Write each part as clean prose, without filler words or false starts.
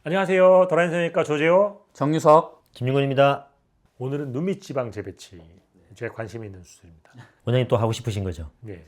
안녕하세요. 도란성형외과 조재호 정유석. 김윤건입니다. 오늘은 눈밑지방 재배치 제 관심이 있는 수술입니다. 원장님 또 하고 싶으신 거죠? 네.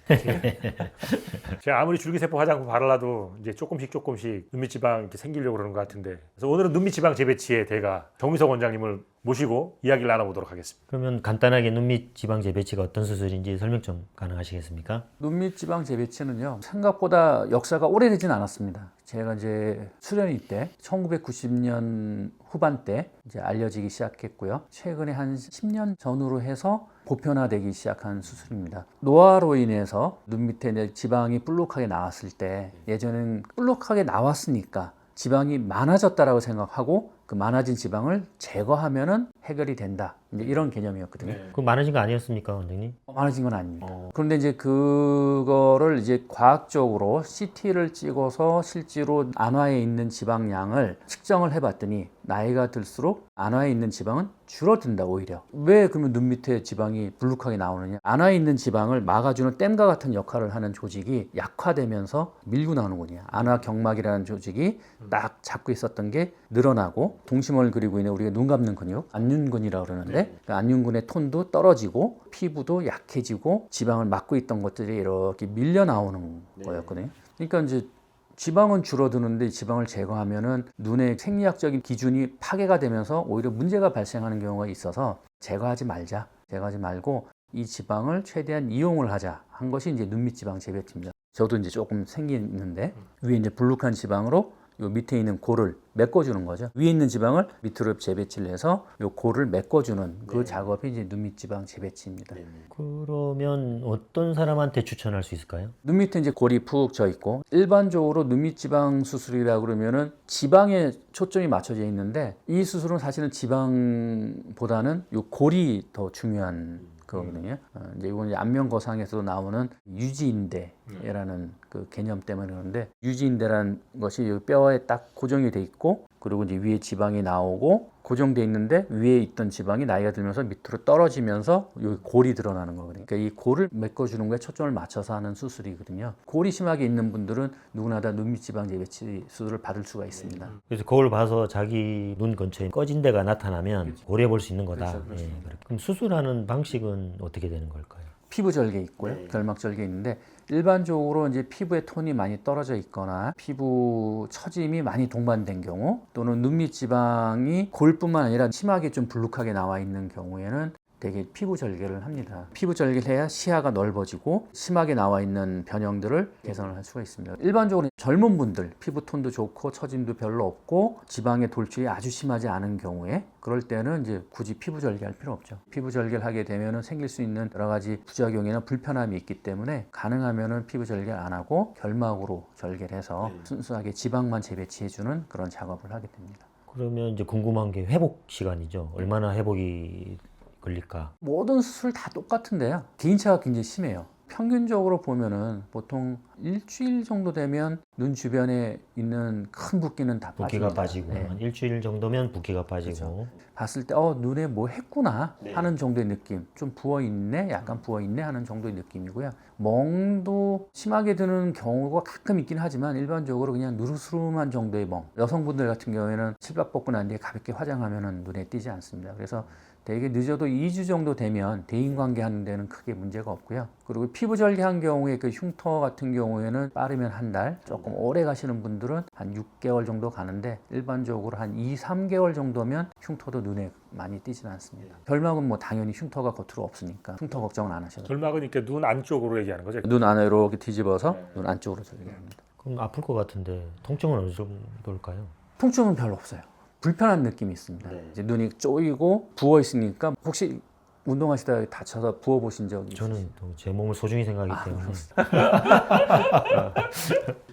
제가 아무리 줄기세포 화장품 바르라도 이제 조금씩 눈밑지방 이렇게 생기려고 그러는 것 같은데, 그래서 오늘은 눈밑지방 재배치의 대가 정유석 원장님을 모시고 이야기를 나눠보도록 하겠습니다. 그러면 간단하게 눈밑 지방 재배치가 어떤 수술인지 설명 좀 가능하시겠습니까? 눈밑 지방 재배치는요, 생각보다 역사가 오래되진 않았습니다. 제가 이제 수련회 때 1990년 후반때 이제 알려지기 시작했고요. 최근에 한 10년 전으로 해서 보편화되기 시작한 수술입니다. 노화로 인해서 눈 밑에 이제 지방이 볼록하게 나왔을 때, 예전엔 볼록하게 나왔으니까 지방이 많아졌다라고 생각하고 그 많아진 지방을 제거하면은 해결이 된다. 이제 이런 개념이었거든요. 그 많아진 거 아니었습니까, 원장님? 많아진 건 아닙니다. 그런데 이제 그거를 이제 과학적으로 CT를 찍어서 실제로 안화에 있는 지방량을 측정을 해봤더니 나이가 들수록 안화에 있는 지방은 줄어든다, 오히려. 왜 그러면 눈 밑에 지방이 불룩하게 나오느냐? 안화에 있는 지방을 막아주는 댐과 같은 역할을 하는 조직이 약화되면서 밀고 나오는군요. 안화 경막이라는 조직이 딱 잡고 있었던 게 늘어나고, 동심원을 그리고 있는 우리가 눈 감는 근육, 안윤근이라고 그러는데, 그 안윤근의 톤도 떨어지고 피부도 약해지고 지방을 막고 있던 것들이 이렇게 밀려 나오는 거였거든요. 그러니까 이제 지방은 줄어드는데 지방을 제거하면은 눈의 생리학적인 기준이 파괴가 되면서 오히려 문제가 발생하는 경우가 있어서 제거하지 말고 이 지방을 최대한 이용을 하자 한 것이 이제 눈밑 지방 재배치입니다. 저도 이제 조금 생기는데 위에 이제 불룩한 지방으로 요 밑에 있는 골을 메꿔주는 거죠. 위에 있는 지방을 밑으로 재배치를 해서 요 골을 메꿔주는 그 작업이 이제 눈밑 지방 재배치입니다. 그러면 어떤 사람한테 추천할 수 있을까요? 눈 밑에 이제 골이 푹 져 있고, 일반적으로 눈밑 지방 수술이라 그러면은 지방에 초점이 맞춰져 있는데, 이 수술은 사실은 지방보다는 요 골이 더 중요한 거거든요. 이제 이건 이제 안면 거상에서도 나오는 유지인대라는 그 개념 때문에 그러는데, 유지인대라는 것이 요 뼈에 딱 고정이 돼 있고, 그리고 이제 위에 지방이 나오고 고정돼 있는데, 위에 있던 지방이 나이가 들면서 밑으로 떨어지면서 요 골이 드러나는 거거든요. 그러니까 이 골을 메꿔주는 거에 초점을 맞춰서 하는 수술이거든요. 골이 심하게 있는 분들은 누구나 다 눈밑 지방 재배치 수술을 받을 수가 있습니다. 그래서 거울 봐서 자기 눈 근처에 꺼진 데가 나타나면 고려해 볼 수 있는 거다. 그렇죠. 예, 그럼 수술하는 방식은 어떻게 되는 걸까요? 피부 절개 있고요. 결막 절개 있는데, 일반적으로 이제 피부의 톤이 많이 떨어져 있거나 피부 처짐이 많이 동반된 경우, 또는 눈밑 지방이 골뿐만 아니라 심하게 좀 불룩하게 나와 있는 경우에는 되게 피부 절개를 합니다. 피부 절개를 해야 시야가 넓어지고 심하게 나와 있는 변형들을 개선을 할 수가 있습니다. 일반적으로 젊은 분들, 피부 톤도 좋고 처짐도 별로 없고 지방의 돌출이 아주 심하지 않은 경우에, 그럴 때는 이제 굳이 피부 절개할 필요 없죠. 피부 절개를 하게 되면 생길 수 있는 여러 가지 부작용이나 불편함이 있기 때문에 가능하면은 피부 절개를 안 하고 결막으로 절개를 해서 순수하게 지방만 재배치해주는 그런 작업을 하게 됩니다. 그러면 이제 궁금한 게 회복 시간이죠. 얼마나 회복이 걸릴까? 모든 수술 다 똑같은데요. 개인차가 굉장히 심해요. 평균적으로 보면은 보통 일주일 정도 되면 눈 주변에 있는 큰 붓기는 다 붓기가 빠집니다. 빠지고 한 일주일 정도면 붓기가 빠지고. 봤을 때 눈에 뭐 했구나 하는 정도의 느낌, 좀 부어있네, 약간 부어있네 하는 정도의 느낌이고요. 멍도 심하게 드는 경우가 가끔 있긴 하지만 일반적으로 그냥 누르스름한 정도의 멍. 여성분들 같은 경우에는 칠박 벗고 난 뒤에 가볍게 화장하면 눈에 띄지 않습니다. 그래서 되게 늦어도 2주 정도 되면 대인관계 하는 데는 크게 문제가 없고요. 그리고 피부 절개한 경우에 그 흉터 같은 경우에는 빠르면 한 달, 조금 오래 가시는 분들은 한 6개월 정도 가는데, 일반적으로 한 2, 3개월 정도면 흉터도 눈에 많이 띄지는 않습니다. 결막은 뭐 당연히 흉터가 겉으로 없으니까 흉터 걱정은 안 하셔도 돼요. 결막은 이렇게 눈 안쪽으로 얘기하는 거죠. 눈 안으로 이렇게 뒤집어서 눈 안쪽으로 절개합니다. 그럼 아플 것 같은데 통증은 어느 정도일까요? 통증은 별로 없어요. 불편한 느낌이 있습니다. 이제 눈이 쪼이고 부어 있으니까, 혹시 운동하시다가 다쳐서 부어 보신 적 있으세요? 저는 또 제 몸을 소중히 생각하기 때문에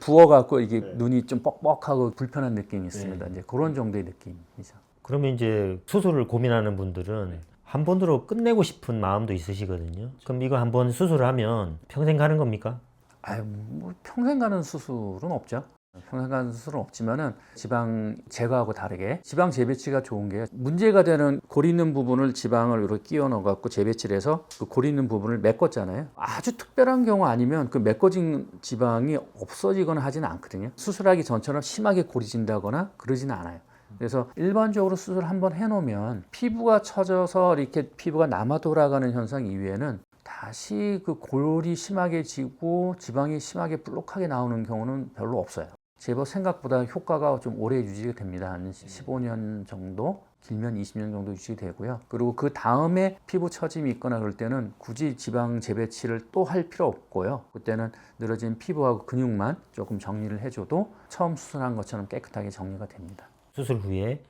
부어갖고 이게 눈이 좀 뻑뻑하고 불편한 느낌이 있습니다. 이제 그런 정도의 느낌이죠. 그러면 이제 수술을 고민하는 분들은 한 번으로 끝내고 싶은 마음도 있으시거든요. 그럼 이거 한 번 수술을 하면 평생 가는 겁니까? 뭐 평생 가는 수술은 없죠. 평생간 수술은 없지만은 지방 제거하고 다르게 지방 재배치가 좋은 게 문제가 되는 골 있는 부분을 지방을 이렇게 끼워 넣어 갖고 재배치를 해서 그 골 있는 부분을 메꿨잖아요. 아주 특별한 경우 아니면 그 메꿔진 지방이 없어지거나 하지는 않거든요. 수술하기 전처럼 심하게 골이 진다거나 그러지는 않아요. 그래서 일반적으로 수술 한번 해놓으면 피부가 처져서 이렇게 피부가 남아 돌아가는 현상 이외에는 다시 그 골이 심하게 지고 지방이 심하게 볼록하게 나오는 경우는 별로 없어요. 제법 생각보다 효과가 좀 오래 유지가 됩니다. 한 15년 정도, 길면 20년 정도 유지되고요. 그리고 그 다음에 피부 처짐이 있거나 그럴 때는 굳이 지방 재배치를 또 할 필요 없고요. 그때는 늘어진 피부하고 근육만 조금 정리를 해줘도 처음 수술한 것처럼 깨끗하게 정리가 됩니다. 수술 후에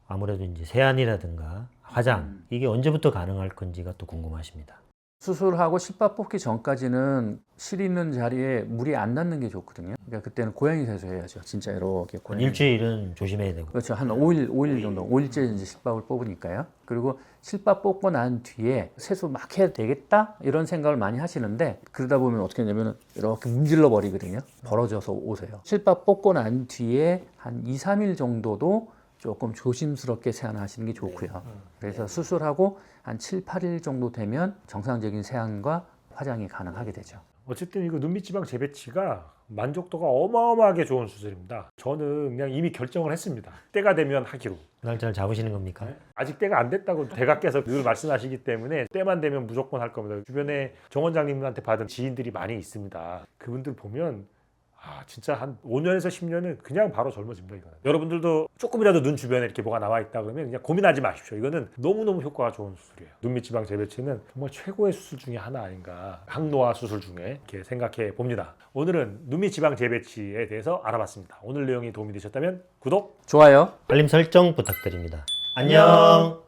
아무래도 이제 세안이라든가 화장 이게 언제부터 가능할 건지가 또 궁금하십니다. 수술하고 실밥 뽑기 전까지는 실 있는 자리에 물이 안 닿는 게 좋거든요. 그러니까 그때는 고양이 세수해야죠. 진짜 이렇게 고양이. 일주일은 조심해야 되고. 그렇죠. 한 5일 정도, 5일째 이제 실밥을 뽑으니까요. 그리고 실밥 뽑고 난 뒤에 세수 막 해야 되겠다? 이런 생각을 많이 하시는데 그러다 보면 어떻게 하냐면 이렇게 문질러 버리거든요. 벌어져서 오세요. 실밥 뽑고 난 뒤에 한 2, 3일 정도도 조금 조심스럽게 세안하시는 게 좋고요. 그래서 수술하고 한 7, 8일 정도 되면 정상적인 세안과 화장이 가능하게 되죠. 어쨌든 이거 눈밑지방 재배치가 만족도가 어마어마하게 좋은 수술입니다. 저는 그냥 이미 결정을 했습니다. 때가 되면 하기로. 날짜를 잡으시는 겁니까? 아직 때가 안 됐다고 대가께서 늘 말씀하시기 때문에 때만 되면 무조건 할 겁니다. 주변에 정 원장님한테 받은 지인들이 많이 있습니다. 그분들 보면 진짜 한 5년에서 10년은 그냥 바로 젊어집니다. 이거는. 여러분들도 조금이라도 눈 주변에 이렇게 뭐가 나와 있다 그러면 그냥 고민하지 마십시오. 이거는 너무너무 효과가 좋은 수술이에요. 눈밑지방 재배치는 정말 최고의 수술 중에 하나 아닌가. 항노화 수술 중에 이렇게 생각해 봅니다. 오늘은 눈밑지방 재배치에 대해서 알아봤습니다. 오늘 내용이 도움이 되셨다면 구독, 좋아요. 알림 설정 부탁드립니다. 안녕.